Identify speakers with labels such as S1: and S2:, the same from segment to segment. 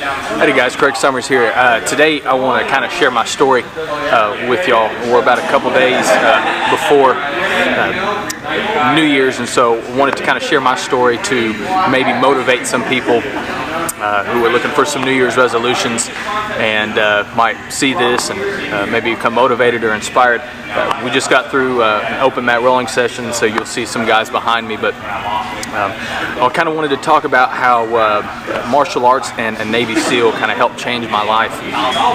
S1: Hey guys, Craig Summers here. Today I want to kind of share my story with y'all. We're about a couple days before New Year's, and so wanted to kind of share my story to maybe motivate some people who are looking for some New Year's resolutions and might see this and maybe become motivated or inspired. We just got through an open mat rolling session, so you'll see some guys behind me, but I kind of wanted to talk about how martial arts and Navy SEAL kind of helped change my life.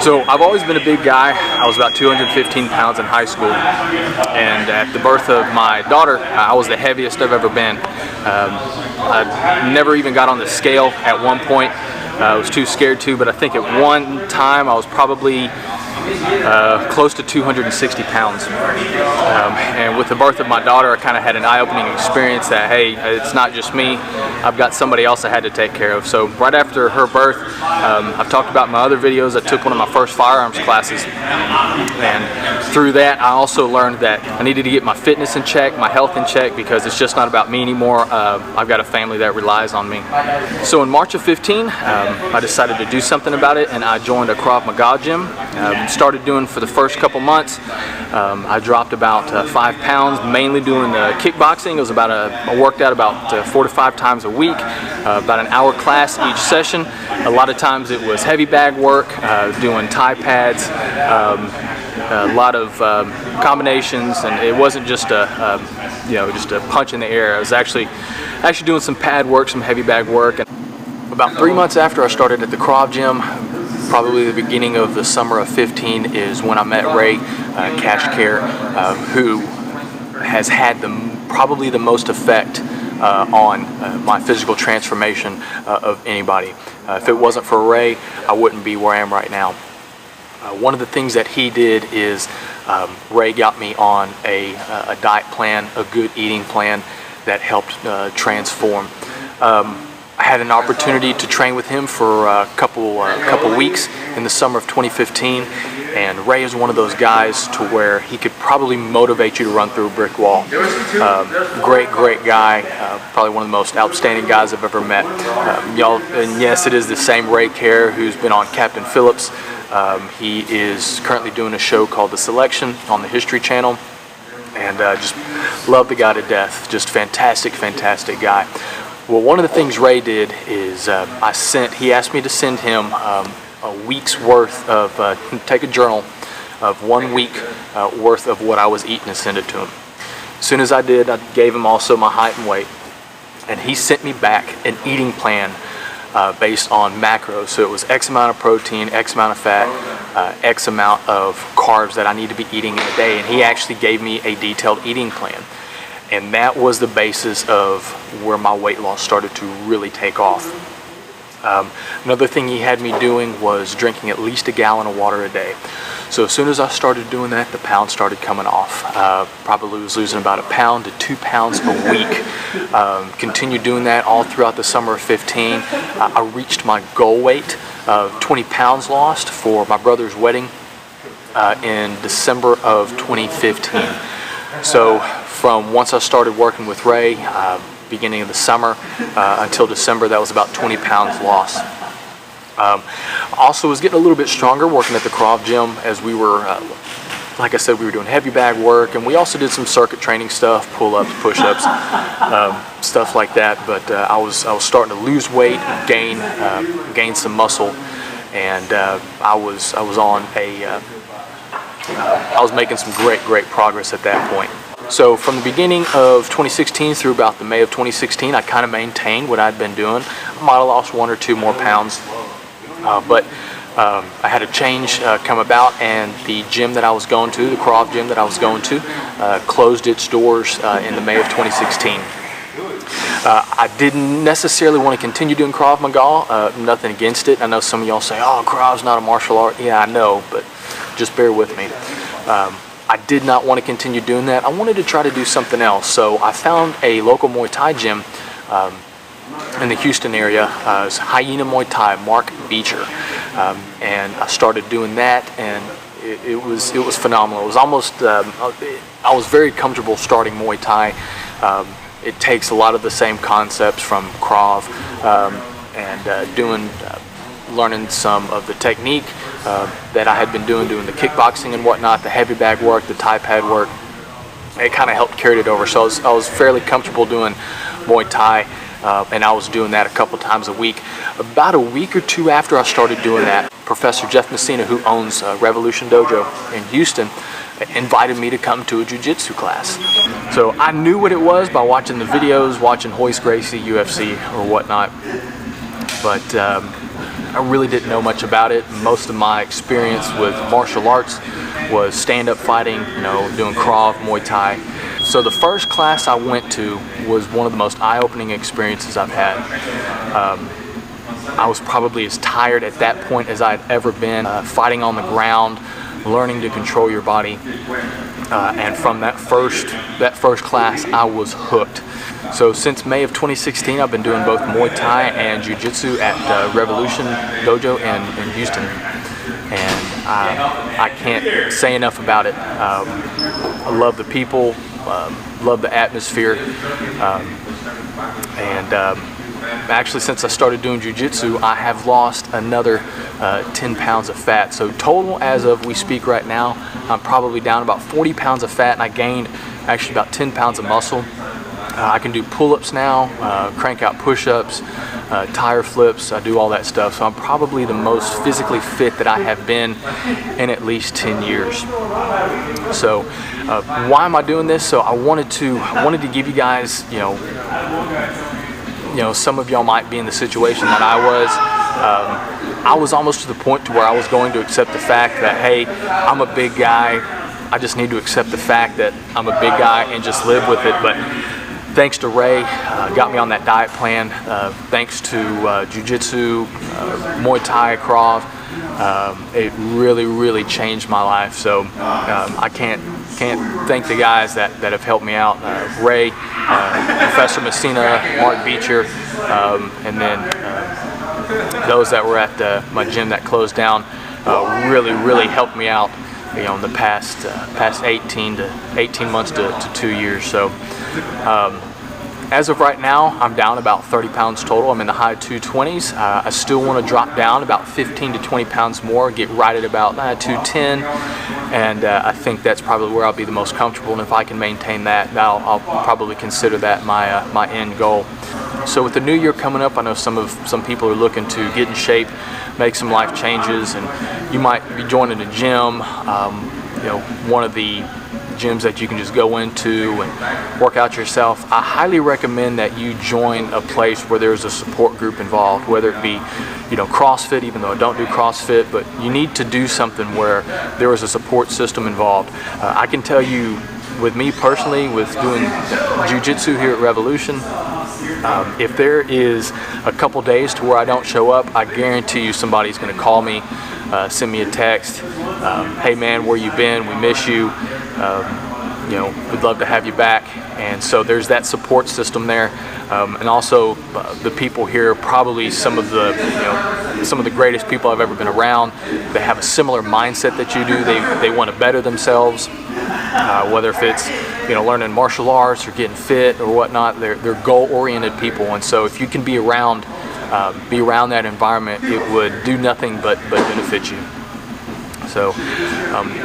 S1: So I've always been a big guy. I was about 215 pounds in high school, and at the birth of my daughter, I was the heaviest I've ever been. I never even got on the scale at one point. I was too scared to, but I think at one time I was probably close to 260 pounds. And with the birth of my daughter, I kind of had an eye-opening experience that, hey, it's not just me. I've got somebody else I had to take care of. So right after her birth, I've talked about in my other videos, I took one of my first firearms classes. And through that, I also learned that I needed to get my fitness in check, my health in check, because it's just not about me anymore. I've got a family that relies on me. So in March of 15, I decided to do something about it, and I joined a Krav Maga gym. Started doing for the first couple months. I dropped about 5 pounds, mainly doing kickboxing. It was I worked out about 4 to 5 times a week, about an hour class each session. A lot of times it was heavy bag work, doing Thai pads, a lot of combinations, and it wasn't just just a punch in the air. I was actually doing some pad work, some heavy bag work. And about 3 months after I started at the Krav gym, probably the beginning of the summer of 15, is when I met Ray Cashcare, who has had probably the most effect on my physical transformation of anybody. If it wasn't for Ray, I wouldn't be where I am right now. One of the things that he did is Ray got me on a diet plan, a good eating plan that helped transform. I had an opportunity to train with him for a couple weeks in the summer of 2015, and Ray is one of those guys to where he could probably motivate you to run through a brick wall. Great guy, probably one of the most outstanding guys I've ever met. And yes, it is the same Ray Care who's been on Captain Phillips. He is currently doing a show called The Selection on the History Channel, and just love the guy to death. Just fantastic guy. Well, one of the things Ray did is he asked me to send him a week's worth of, take a journal of 1 week worth of what I was eating and send it to him. As soon as I did, I gave him also my height and weight, and he sent me back an eating plan based on macros. So it was X amount of protein, X amount of fat, X amount of carbs that I need to be eating in a day, and he actually gave me a detailed eating plan. And that was the basis of where my weight loss started to really take off. Another thing he had me doing was drinking at least a gallon of water a day. So as soon as I started doing that, the pounds started coming off. Probably was losing about 1 pound to 2 pounds a week. Continued doing that all throughout the summer of 15. I reached my goal weight of 20 pounds lost for my brother's wedding in December of 2015. So from once I started working with Ray, beginning of the summer until December, that was about 20 pounds lost. Also was getting a little bit stronger working at the Krav gym, as we were, like I said, we were doing heavy bag work, and we also did some circuit training stuff, pull-ups, push-ups, stuff like that. But I was starting to lose weight, gain some muscle, and I was making some great progress at that point. So from the beginning of 2016 through about the May of 2016, I kind of maintained what I'd been doing. I might have lost 1 or 2 more pounds, but I had a change come about, and the gym that I was going to, the Krav gym that I was going to, closed its doors in the May of 2016. I didn't necessarily want to continue doing Krav Maga, nothing against it. I know some of y'all say, oh, Krav's not a martial art. Yeah, I know, but just bear with me. I did not want to continue doing that. I wanted to try to do something else. So I found a local Muay Thai gym in the Houston area. It's Hyena Muay Thai, Mark Beecher. And I started doing that, and it was phenomenal. It was almost, I was very comfortable starting Muay Thai. It takes a lot of the same concepts from Krav and doing learning some of the technique that I had been doing the kickboxing and whatnot, the heavy bag work, the Thai pad work. It kind of helped carry it over. So I was fairly comfortable doing Muay Thai, and I was doing that a couple times a week. About a week or two after I started doing that, Professor Jeff Messina, who owns Revolution Dojo in Houston, invited me to come to a jiu-jitsu class. So I knew what it was by watching the videos, watching Royce Gracie, UFC, or whatnot, but I really didn't know much about it. Most of my experience with martial arts was stand-up fighting, doing Krav, Muay Thai. So the first class I went to was one of the most eye-opening experiences I've had. I was probably as tired at that point as I'd ever been, fighting on the ground, learning to control your body, and from that first class I was hooked. So since May of 2016 I've been doing both Muay Thai and Jiu-Jitsu at Revolution Dojo in Houston, and I can't say enough about it. I love the people, love the atmosphere, and actually, since I started doing jiu-jitsu, I have lost another 10 pounds of fat. So total, as of we speak right now, I'm probably down about 40 pounds of fat, and I gained actually about 10 pounds of muscle. I can do pull-ups now, crank out push-ups, tire flips. I do all that stuff. So I'm probably the most physically fit that I have been in at least 10 years. So why am I doing this? So I wanted to give you guys, some of y'all might be in the situation that I was. I was almost to the point to where I was going to accept the fact that, hey, I'm a big guy. I just need to accept the fact that I'm a big guy and just live with it. But thanks to Ray, got me on that diet plan. Thanks to Jiu-Jitsu, Muay Thai, Krav, it really changed my life. So I can't thank the guys that have helped me out. Ray, Professor Messina, Mark Beecher, and then those that were at my gym that closed down really helped me out, in the past 18 months to 2 years. So as of right now, I'm down about 30 pounds total. I'm in the high 220s. I still want to drop down about 15 to 20 pounds more, get right at about 210, and I think that's probably where I'll be the most comfortable. And if I can maintain that, I'll probably consider that my end goal. So with the new year coming up, I know some people are looking to get in shape, make some life changes, and you might be joining a gym, one of the gyms that you can just go into and work out yourself. I highly recommend that you join a place where there's a support group involved, whether it be CrossFit, even though I don't do CrossFit, but you need to do something where there is a support system involved. I can tell you, with me personally, with doing jiu-jitsu here at Revolution, if there is a couple days to where I don't show up, I guarantee you somebody's going to call me, send me a text, hey man, where you been, we miss you, we'd love to have you back. And so there's that support system there, and also the people here, probably some of the greatest people I've ever been around. They have a similar mindset that you do. They want to better themselves, whether if it's learning martial arts or getting fit or whatnot. They're goal-oriented people, and so if you can be around that environment, it would do nothing but benefit you. So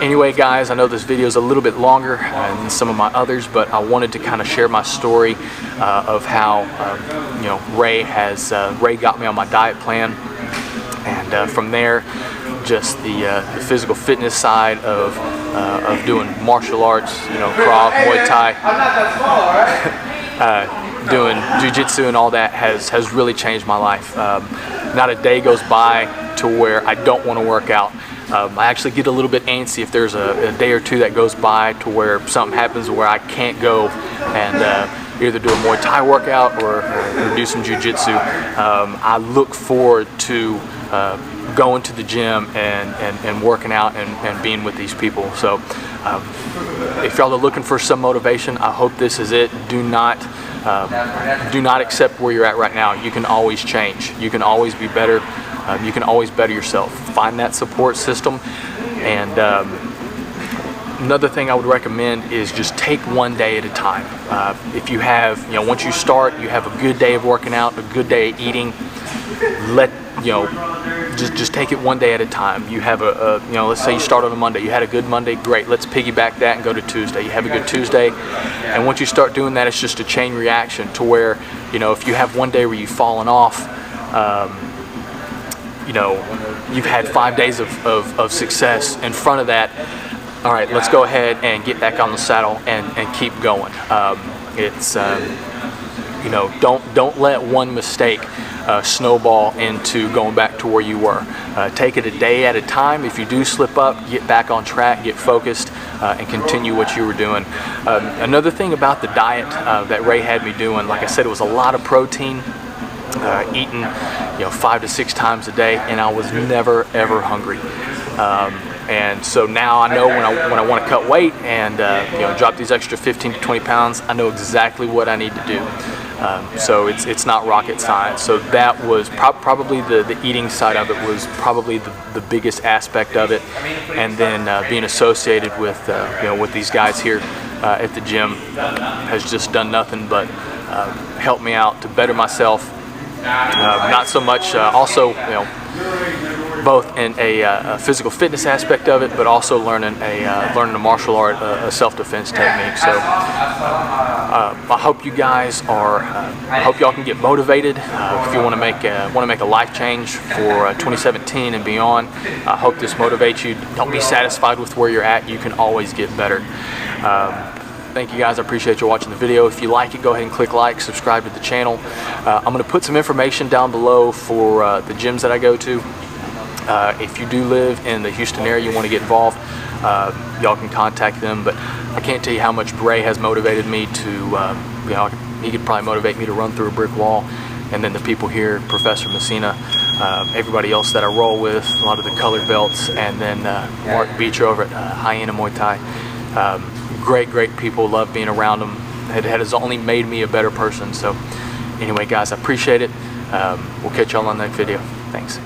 S1: anyway, guys, I know this video is a little bit longer than some of my others, but I wanted to kind of share my story of how Ray got me on my diet plan, and from there, just the physical fitness side of doing martial arts, Krav, Muay Thai, doing jiu-jitsu and all that has really changed my life. Not a day goes by to where I don't want to work out. I actually get a little bit antsy if there's a day or two that goes by to where something happens where I can't go and either do a Muay Thai workout or do some jiu-jitsu. I look forward to going to the gym and working out and being with these people. So if y'all are looking for some motivation, I hope this is it. Do not accept where you're at right now. You can always change. You can always be better. You can always better yourself. Find that support system. And another thing I would recommend is just take one day at a time. If you have, once you start, you have a good day of working out, a good day of eating, just take it one day at a time. You have you know, let's say you start on a Monday. You had a good Monday, great. Let's piggyback that and go to Tuesday. You have a good Tuesday, and once you start doing that, it's just a chain reaction to where, you know, if you have one day where you've fallen off, you know, you've had 5 days of success in front of that. All right, let's go ahead and get back on the saddle and keep going. You know, don't let one mistake snowball into going back to where you were. Take it a day at a time. If you do slip up, get back on track, get focused, and continue what you were doing. Another thing about the diet that Ray had me doing, like I said, it was a lot of protein, eating, you know, 5 to 6 times a day, and I was never ever hungry. And so now I know when I want to cut weight and you know, drop these extra 15 to 20 pounds, I know exactly what I need to do. So it's not rocket science. So that was probably the eating side of it was probably the biggest aspect of it, and then being associated with you know, with these guys here at the gym has just done nothing but help me out to better myself. Not so much also, you know, both in a physical fitness aspect of it, but also learning a martial art, a self-defense technique. So I hope you guys are. I hope y'all can get motivated if you want to make a life change for 2017 and beyond. I hope this motivates you. Don't be satisfied with where you're at. You can always get better. Thank you guys. I appreciate you watching the video. If you like it, go ahead and click like, subscribe to the channel. I'm going to put some information down below for the gyms that I go to. If you do live in the Houston area, you want to get involved, y'all can contact them. But I can't tell you how much Bray has motivated me to, you know, he could probably motivate me to run through a brick wall. And then the people here, Professor Messina, everybody else that I roll with, a lot of the colored belts, and then Mark Beecher over at Hyena Muay Thai. Great people, love being around them. It has only made me a better person. So anyway, guys, I appreciate it. We'll catch y'all on the next video. Thanks.